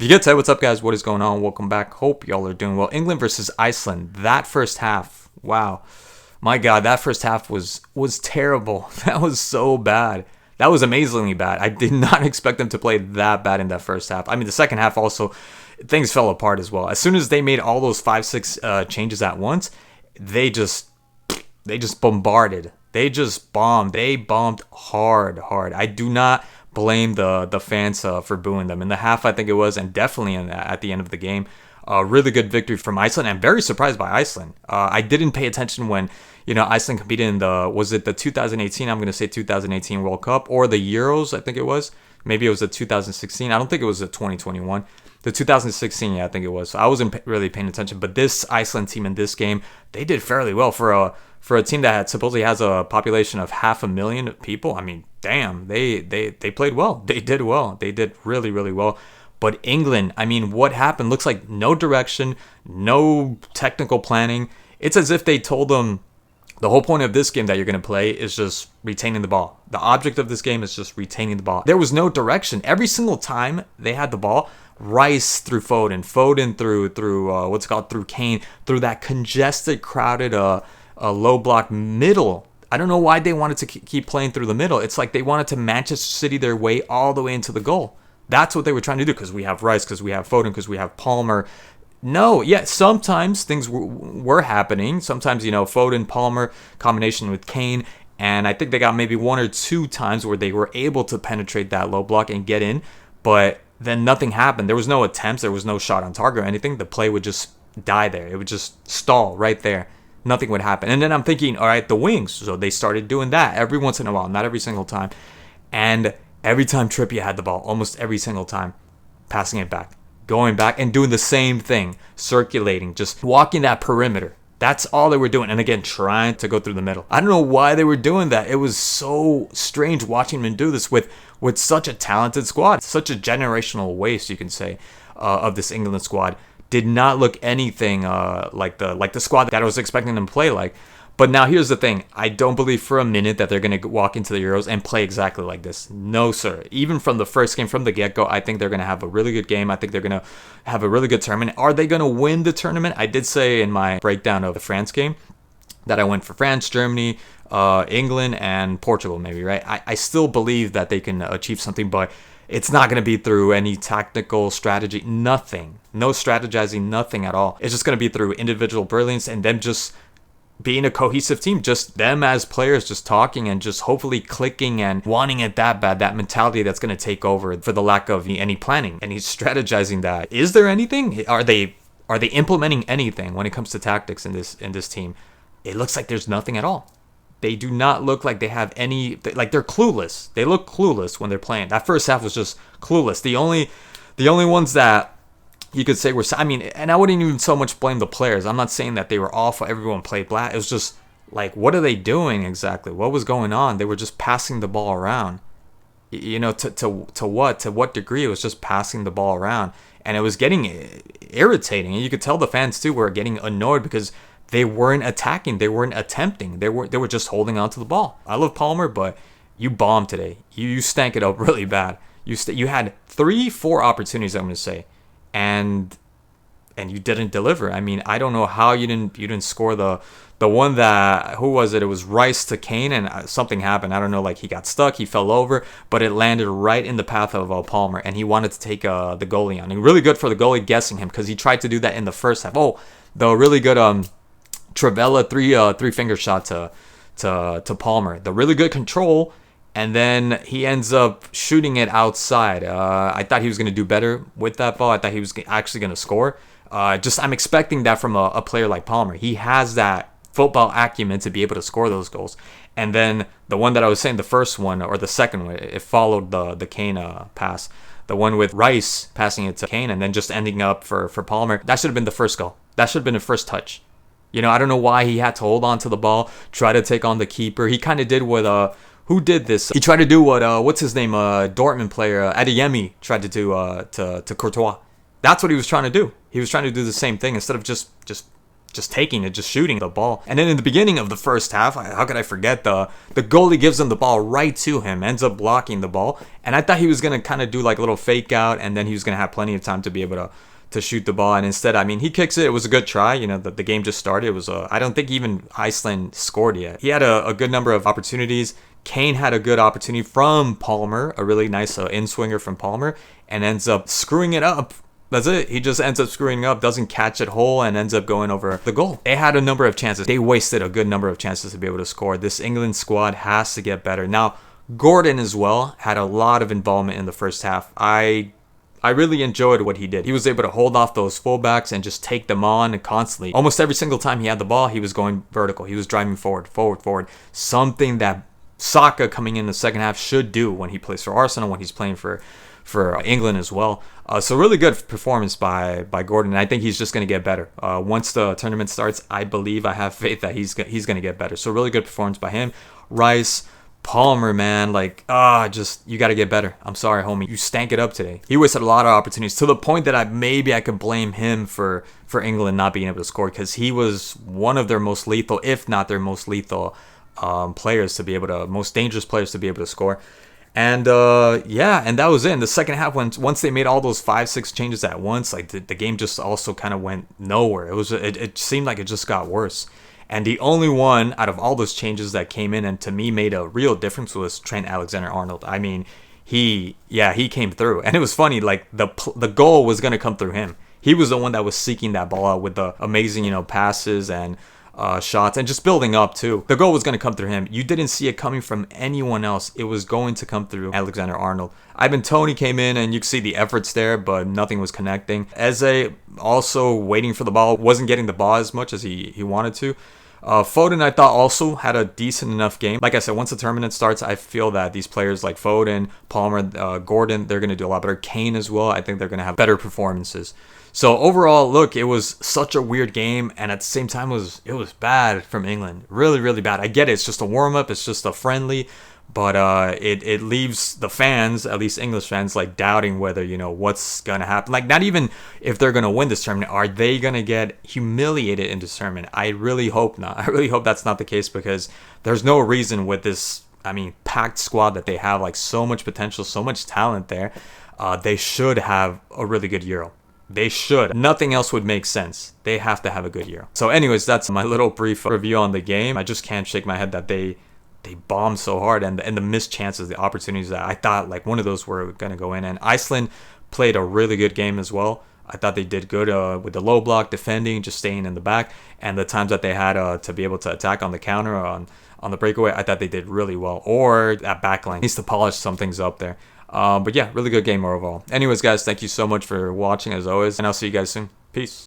If you get to what's up, guys, what is going on? Welcome back. Hope y'all are doing well. England versus Iceland. That first half, wow, my God, that first half was terrible. That was so bad. That was amazingly bad. I did not expect them to play that bad in that first half. I mean, the second half also, things fell apart as well. As soon as they made all those 5-6 changes at once, they just bombarded. They just bombed. They bombed hard. I do not blame the fans for booing them in the half, I think it was, and definitely at the end of the game. Really good victory from Iceland. I'm very surprised by Iceland. I didn't pay attention when Iceland competed in was it the 2018? I'm going to say 2018 World Cup or the Euros. I think it was. Maybe it was the 2016. I don't think it was the 2021. The 2016, yeah, I think it was. So I wasn't really paying attention. But this Iceland team in this game, they did fairly well for a team that supposedly has a population of 500,000 people. I mean, damn, they played well. They did well. They did really, really well. But England, I mean, what happened? Looks like no direction, no technical planning. It's as if they told them the whole point of this game that you're going to play is just retaining the ball. The object of this game is just retaining the ball. There was no direction. Every single time they had the ball, Rice through Foden through Kane, through that congested, crowded, low block middle. I don't know why they wanted to keep playing through the middle. It's like they wanted to Manchester City their way all the way into the goal. That's what they were trying to do because we have Rice, because we have Foden, because we have Palmer. No, yeah, sometimes things were happening. Sometimes, Foden, Palmer, combination with Kane. And I think they got maybe one or two times where they were able to penetrate that low block and get in. But then nothing happened. There was no attempts. There was no shot on target or anything. The play would just die there. It would just stall right there. Nothing would happen. And then I'm thinking, all right, the wings. So they started doing that every once in a while, not every single time. And every time Trippier had the ball, almost every single time, passing it back, going back and doing the same thing, circulating, just walking that perimeter. That's all they were doing. And again, trying to go through the middle. I don't know why they were doing that. It was so strange watching them do this with such a talented squad, such a generational waste, you can say, of this England squad. Did not look anything like the squad that I was expecting them to play like. But now here's the thing. I don't believe for a minute that they're going to walk into the Euros and play exactly like this. No, sir. Even from the first game, from the get-go, I think they're going to have a really good game. I think they're going to have a really good tournament. Are they going to win the tournament? I did say in my breakdown of the France game that I went for France, Germany, England, and Portugal maybe, right? I still believe that they can achieve something, but it's not going to be through any tactical strategy. Nothing. No strategizing, nothing at all. It's just going to be through individual brilliance and them just being a cohesive team, just them as players just talking and just hopefully clicking and wanting it that bad, that mentality that's going to take over for the lack of any planning, any strategizing. That is there anything? Are they implementing anything when it comes to tactics in this team? It looks like there's nothing at all. They do not look like they have any, like they're clueless. They look clueless when they're playing. That first half was just clueless. The only ones that you could say and I wouldn't even so much blame the players. I'm not saying that they were awful. Everyone played black. It was just like, what are they doing exactly? What was going on? They were just passing the ball around. To what degree? It was just passing the ball around, and it was getting irritating. And you could tell the fans too were getting annoyed because they weren't attacking. They weren't attempting. They were just holding on to the ball. I love Palmer, but you bombed today. You stank it up really bad. You had 3-4 opportunities, I'm going to say. And you didn't deliver. I mean, I don't know how you didn't score the one that, who was it? It was Rice to Kane, and something happened. I don't know, like he got stuck, he fell over, but it landed right in the path of Palmer, and he wanted to take the goalie on. And really good for the goalie guessing him, because he tried to do that in the first half. Oh, the really good Travella three finger shot to Palmer. The really good control. And then he ends up shooting it outside. I thought he was going to do better with that ball. I thought he was actually going to score. I'm expecting that from a player like Palmer. He has that football acumen to be able to score those goals. And then the one that I was saying, the first one, or the second one, it followed the Kane pass. The one with Rice passing it to Kane and then just ending up for Palmer. That should have been the first goal. That should have been the first touch. I don't know why he had to hold on to the ball, try to take on the keeper. He kind of did what... Who did this? He tried to do what, what's his name, Dortmund player, Adeyemi, tried to do to Courtois. That's what he was trying to do. He was trying to do the same thing instead of just just taking it, just shooting the ball. And then in the beginning of the first half, how could I forget, the goalie gives him the ball right to him, ends up blocking the ball. And I thought he was going to kind of do like a little fake out, and then he was going to have plenty of time to be able to shoot the ball. And instead, I mean, he kicks it. It was a good try. You know, the game just started. It was, I don't think even Iceland scored yet. He had a good number of opportunities. Kane had a good opportunity from Palmer, a really nice in-swinger from Palmer, and ends up screwing it up. That's it. He just ends up screwing up, doesn't catch it whole, and ends up going over the goal. They had a number of chances. They wasted a good number of chances to be able to score. This England squad has to get better. Now, Gordon as well had a lot of involvement in the first half. I really enjoyed what he did. He was able to hold off those fullbacks and just take them on constantly. Almost every single time he had the ball, he was going vertical. He was driving forward. Something that Saka coming in the second half should do when he plays for Arsenal, when he's playing for England as well. So really good performance by Gordon. And I think he's just going to get better. Once the tournament starts, I have faith that he's going to get better. So really good performance by him. Rice, Palmer, man, like, just, you got to get better. I'm sorry, homie. You stank it up today. He wasted a lot of opportunities to the point that I could blame him for England not being able to score, because he was one of their most lethal, if not their most lethal most dangerous players to be able to score. And and that was it. In the second half, once they made all those 5-6 changes at once, like the game just also kind of went nowhere. It seemed like it just got worse. And the only one out of all those changes that came in and to me made a real difference was Trent Alexander-Arnold. I mean, he came through, and it was funny. Like the goal was gonna come through him. He was the one that was seeking that ball out with the amazing passes and shots, and just building up too. The goal was going to come through him. You didn't see it coming from anyone else. It was going to come through Alexander-Arnold. Ivan Toney came in, and you could see the efforts there, but nothing was connecting. Eze also waiting for the ball, wasn't getting the ball as much as he wanted to. Foden, I thought, also had a decent enough game. Like I said, once the tournament starts, I feel that these players like Foden, Palmer, Gordon, they're going to do a lot better. Kane as well, I think they're going to have better performances. So overall, look, it was such a weird game, and at the same time, it was bad from England. Really, really bad. I get it. It's just a warm-up. It's just a friendly. But it leaves the fans, at least English fans, like doubting whether, what's going to happen. Like, not even if they're going to win this tournament. Are they going to get humiliated in this tournament? I really hope not. I really hope that's not the case, because there's no reason with this, packed squad that they have, like so much potential, so much talent there. They should have a really good Euro. They should. Nothing else would make sense. They have to have a good Euro. So anyways, that's my little brief review on the game. I just can't shake my head that they bombed so hard, and the missed chances, the opportunities that I thought like one of those were going to go in. And Iceland played a really good game as well. I thought they did good with the low block defending, just staying in the back, and the times that they had to be able to attack on the counter on the breakaway, I thought they did really well. Or that back line needs to polish some things up there. But yeah, really good game overall. Anyways, guys, thank you so much for watching as always, and I'll see you guys soon. Peace.